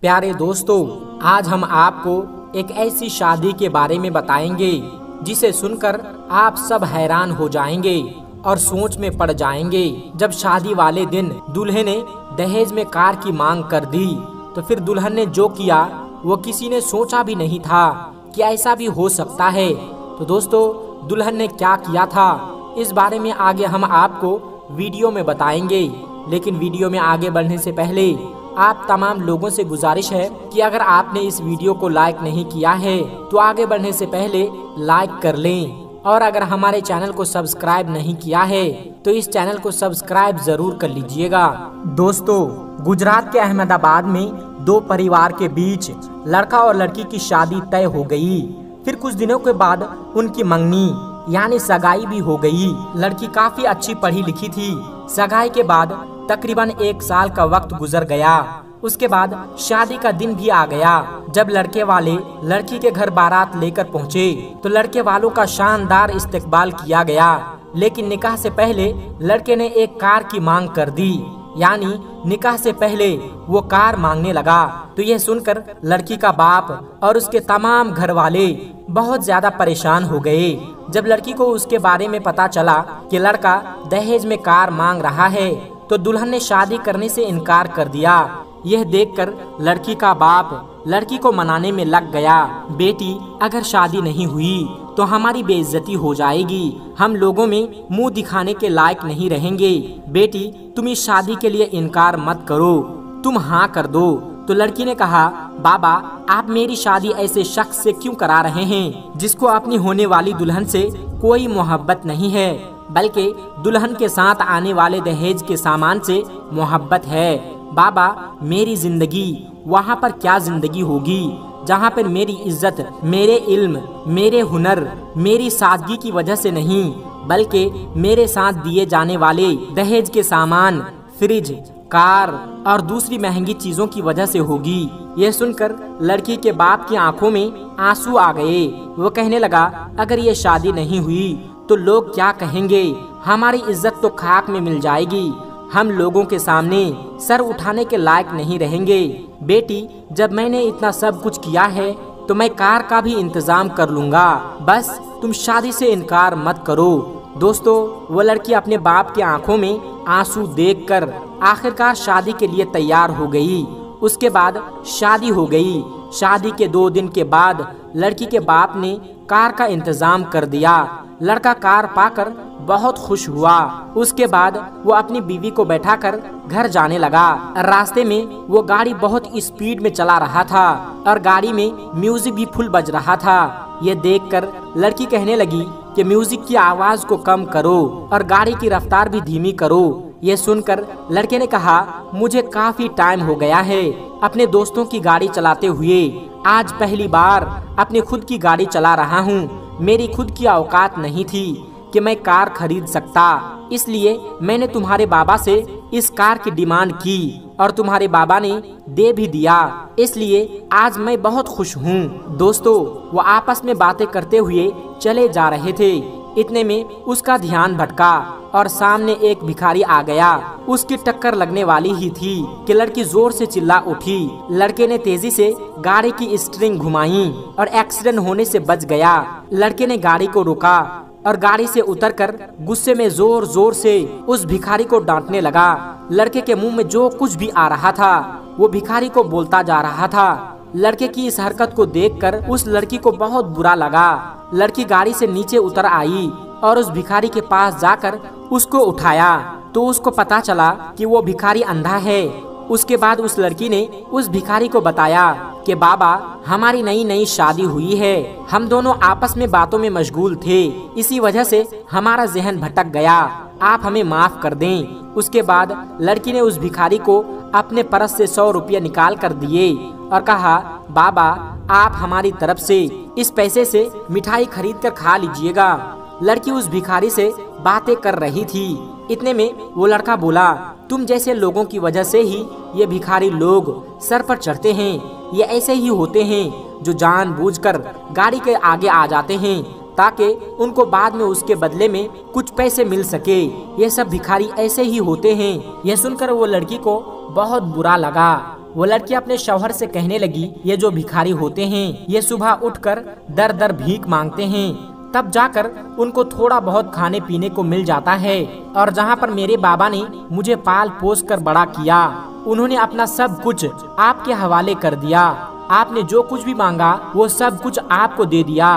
प्यारे दोस्तों, आज हम आपको एक ऐसी शादी के बारे में बताएंगे जिसे सुनकर आप सब हैरान हो जाएंगे और सोच में पड़ जाएंगे। जब शादी वाले दिन दूल्हे ने दहेज में कार की मांग कर दी तो फिर दुल्हन ने जो किया वो किसी ने सोचा भी नहीं था कि ऐसा भी हो सकता है। तो दोस्तों, दुल्हन ने क्या किया था इस बारे में आगे हम आपको वीडियो में बताएंगे। लेकिन वीडियो में आगे बढ़ने से पहले आप तमाम लोगों से गुजारिश है कि अगर आपने इस वीडियो को लाइक नहीं किया है तो आगे बढ़ने से पहले लाइक कर लें, और अगर हमारे चैनल को सब्सक्राइब नहीं किया है तो इस चैनल को सब्सक्राइब जरूर कर लीजिएगा। दोस्तों, गुजरात के अहमदाबाद में दो परिवार के बीच लड़का और लड़की की शादी तय हो गई। फिर कुछ दिनों के बाद उनकी मंगनी यानी सगाई भी हो गई। लड़की काफी अच्छी पढ़ी लिखी थी। सगाई के बाद तकरीबन 1 साल का वक्त गुजर गया। उसके बाद शादी का दिन भी आ गया। जब लड़के वाले लड़की के घर बारात लेकर पहुँचे तो लड़के वालों का शानदार इस्तकबाल किया गया। लेकिन निकाह से पहले लड़के ने एक कार की मांग कर दी, यानी निकाह से पहले वो कार मांगने लगा। तो यह सुनकर लड़की का बाप और उसके तमाम घर वाले बहुत ज्यादा परेशान हो गए। जब लड़की को उसके बारे में पता चला कि लड़का दहेज में कार मांग रहा है तो दुल्हन ने शादी करने से इनकार कर दिया। यह देखकर लड़की का बाप लड़की को मनाने में लग गया। बेटी, अगर शादी नहीं हुई तो हमारी बेइज्जती हो जाएगी, हम लोगों में मुंह दिखाने के लायक नहीं रहेंगे। बेटी, तुम इस शादी के लिए इनकार मत करो, तुम हाँ कर दो। तो लड़की ने कहा, बाबा, आप मेरी शादी ऐसे शख्स से क्यों करा रहे हैं जिसको अपनी होने वाली दुल्हन से कोई मोहब्बत नहीं है, बल्कि दुल्हन के साथ आने वाले दहेज के सामान से मोहब्बत है। बाबा, मेरी जिंदगी वहाँ पर क्या जिंदगी होगी जहाँ पर मेरी इज्जत मेरे इल्म, मेरे हुनर, मेरी सादगी की वजह से नहीं, बल्कि मेरे साथ दिए जाने वाले दहेज के सामान, फ्रिज, कार और दूसरी महंगी चीजों की वजह से होगी। यह सुनकर लड़की के बाप की आंखों में आंसू आ गए। वो कहने लगा, अगर ये शादी नहीं हुई तो लोग क्या कहेंगे, हमारी इज्जत तो खाक में मिल जाएगी, हम लोगों के सामने सर उठाने के लायक नहीं रहेंगे। बेटी, जब मैंने इतना सब कुछ किया है तो मैं कार का भी इंतजाम कर लूंगा, बस तुम शादी से इनकार मत करो। दोस्तों, वो लड़की अपने बाप की आंखों में आंसू देखकर आखिरकार शादी के लिए तैयार हो गई। उसके बाद शादी हो गई। शादी के 2 दिन के बाद लड़की के बाप ने कार का इंतजाम कर दिया। लड़का कार पाकर बहुत खुश हुआ। उसके बाद वो अपनी बीवी को बैठाकर घर जाने लगा। रास्ते में वो गाड़ी बहुत स्पीड में चला रहा था और गाड़ी में म्यूजिक भी फुल बज रहा था। ये देखकर लड़की कहने लगी कि म्यूजिक की आवाज को कम करो और गाड़ी की रफ्तार भी धीमी करो। ये सुनकर लड़के ने कहा, मुझे काफी टाइम हो गया है अपने दोस्तों की गाड़ी चलाते हुए, आज पहली बार अपनी खुद की गाड़ी चला रहा हूँ। मेरी खुद की औकात नहीं थी कि मैं कार खरीद सकता, इसलिए मैंने तुम्हारे बाबा से इस कार की डिमांड की और तुम्हारे बाबा ने दे भी दिया, इसलिए आज मैं बहुत खुश हूँ। दोस्तों, वो आपस में बातें करते हुए चले जा रहे थे। इतने में उसका ध्यान भटका और सामने एक भिखारी आ गया। उसकी टक्कर लगने वाली ही थी कि लड़की जोर से चिल्ला उठी। लड़के ने तेजी से गाड़ी की स्टीयरिंग घुमाई और एक्सीडेंट होने से बच गया। लड़के ने गाड़ी को रोका और गाड़ी से उतरकर गुस्से में जोर जोर से उस भिखारी को डांटने लगा। लड़के के मुंह में जो कुछ भी आ रहा था वो भिखारी को बोलता जा रहा था। लड़के की इस हरकत को देखकर उस लड़की को बहुत बुरा लगा। लड़की गाड़ी से नीचे उतर आई और उस भिखारी के पास जाकर उसको उठाया तो उसको पता चला कि वो भिखारी अंधा है। उसके बाद उस लड़की ने उस भिखारी को बताया कि बाबा, हमारी नई नई शादी हुई है, हम दोनों आपस में बातों में मशगूल थे, इसी वजह से हमारा जहन भटक गया, आप हमें माफ कर दें। उसके बाद लड़की ने उस भिखारी को अपने पर्स से 100 रुपये निकाल कर दिए और कहा, बाबा, आप हमारी तरफ से इस पैसे से मिठाई खरीद कर खा लीजिएगा। लड़की उस भिखारी से बातें कर रही थी। इतने में वो लड़का बोला, तुम जैसे लोगों की वजह से ही ये भिखारी लोग सर पर चढ़ते हैं। ये ऐसे ही होते हैं जो जानबूझकर गाड़ी के आगे आ जाते हैं ताकि उनको बाद में उसके बदले में कुछ पैसे मिल सके। ये सब भिखारी ऐसे ही होते हैं। यह सुनकर वो लड़की को बहुत बुरा लगा। वो लड़की अपने शौहर से कहने लगी, ये जो भिखारी होते हैं ये सुबह उठकर दर दर भीख मांगते हैं, तब जाकर उनको थोड़ा बहुत खाने पीने को मिल जाता है। और जहाँ पर मेरे बाबा ने मुझे पाल पोस कर बड़ा किया, उन्होंने अपना सब कुछ आपके हवाले कर दिया। आपने जो कुछ भी मांगा वो सब कुछ आपको दे दिया।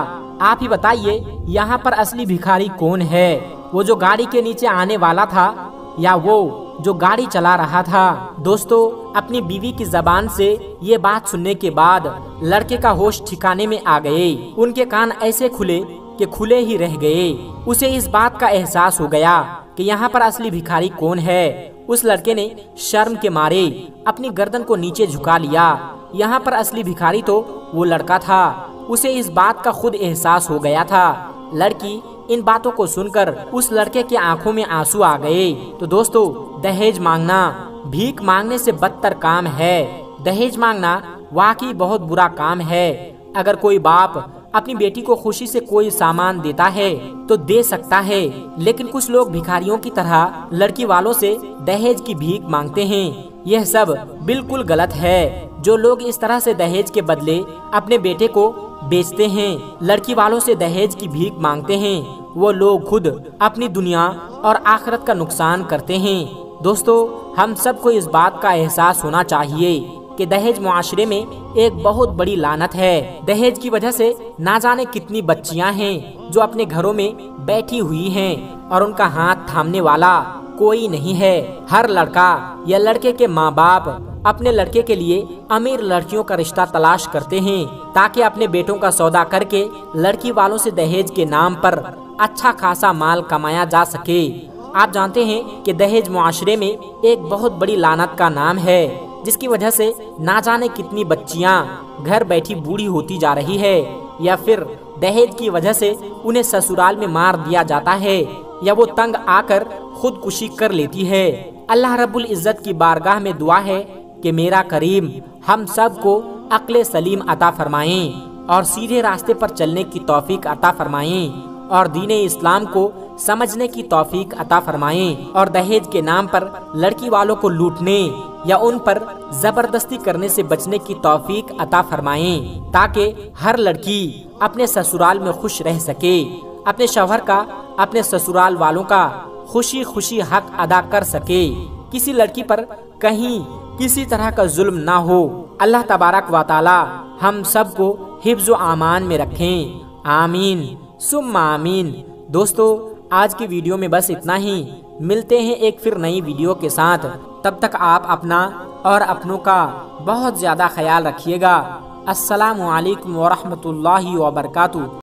आप ही बताइए यहाँ पर असली भिखारी कौन है? वो जो गाड़ी के नीचे आने वाला था या वो जो गाड़ी चला रहा था? दोस्तों, अपनी बीवी की जबान से ये बात सुनने के बाद लड़के का होश ठिकाने में आ गए। उनके कान ऐसे खुले कि खुले ही रह गए। उसे इस बात का एहसास हो गया कि यहाँ पर असली भिखारी कौन है। उस लड़के ने शर्म के मारे अपनी गर्दन को नीचे झुका लिया। यहाँ पर असली भिखारी तो वो लड़का था। उसे इस बात का खुद एहसास हो गया था। लड़की इन बातों को सुनकर उस लड़के की आंखों में आंसू आ गए। तो दोस्तों, दहेज मांगना भीख मांगने से बदतर काम है। दहेज मांगना वाकई बहुत बुरा काम है। अगर कोई बाप अपनी बेटी को खुशी से कोई सामान देता है तो दे सकता है, लेकिन कुछ लोग भिखारियों की तरह लड़की वालों से दहेज की भीख मांगते हैं। यह सब बिल्कुल गलत है। जो लोग इस तरह से दहेज के बदले अपने बेटे को बेचते हैं, लड़की वालों से दहेज की भीख मांगते हैं, वो लोग खुद अपनी दुनिया और आखिरत का नुकसान करते हैं। दोस्तों, हम सबको इस बात का एहसास होना चाहिए कि दहेज मुआशरे में एक बहुत बड़ी लानत है। दहेज की वजह से ना जाने कितनी बच्चियां हैं जो अपने घरों में बैठी हुई हैं और उनका हाथ थामने वाला कोई नहीं है। हर लड़का या लड़के के माँ बाप अपने लड़के के लिए अमीर लड़कियों का रिश्ता तलाश करते हैं ताकि अपने बेटों का सौदा करके लड़की वालों से दहेज के नाम पर अच्छा खासा माल कमाया जा सके। आप जानते हैं कि दहेज मुआशरे में एक बहुत बड़ी लानत का नाम है, जिसकी वजह से ना जाने कितनी बच्चियां घर बैठी बूढ़ी होती जा रही है, या फिर दहेज की वजह से उन्हें ससुराल में मार दिया जाता है, या वो तंग आकर खुदकुशी कर लेती है। अल्लाह रब्बुल इज्जत की बारगाह में दुआ है कि मेरा करीम हम सब को अक्ल सलीम अता फरमाएं और सीधे रास्ते पर चलने की तौफीक अता फरमाएं और दीने इस्लाम को समझने की तौफीक अता फरमाएं और दहेज के नाम पर लड़की वालों को लूटने या उन पर जबरदस्ती करने से बचने की तौफीक अता फरमाएं, ताकि हर लड़की अपने ससुराल में खुश रह सके, अपने शौहर का, अपने ससुराल वालों का खुशी खुशी हक अदा कर सके, किसी लड़की पर कहीं किसी तरह का जुल्म ना हो। अल्लाह तबारक व तआला हम सबको हिफ्ज़ व आमान में रखें। आमीन सुम्मा आमीन। दोस्तों, आज की वीडियो में बस इतना ही। मिलते हैं एक फिर नई वीडियो के साथ। तब तक आप अपना और अपनों का बहुत ज़्यादा ख्याल रखिएगा। अस्सलामु अलैकुम व रहमतुल्लाहि व बरकातुहू।